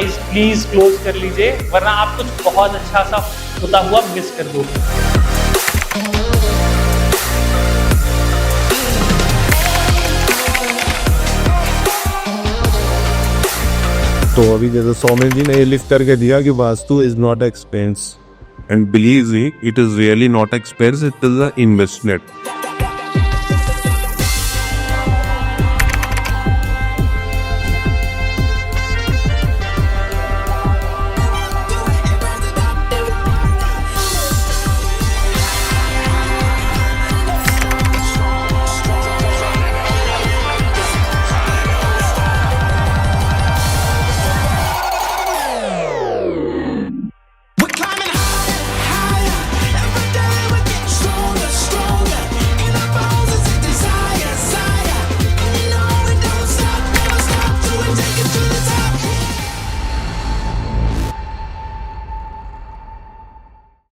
Eyes please close कर लीजिए, वरना आप कुछ बहुत अच्छा सा होता हुआ मिस कर दोगे। तो अभी जैसे सौम्य जी ने ये लिख करके दिया कि vastu is not expense, and believe me, it is really not expense, it is a investment.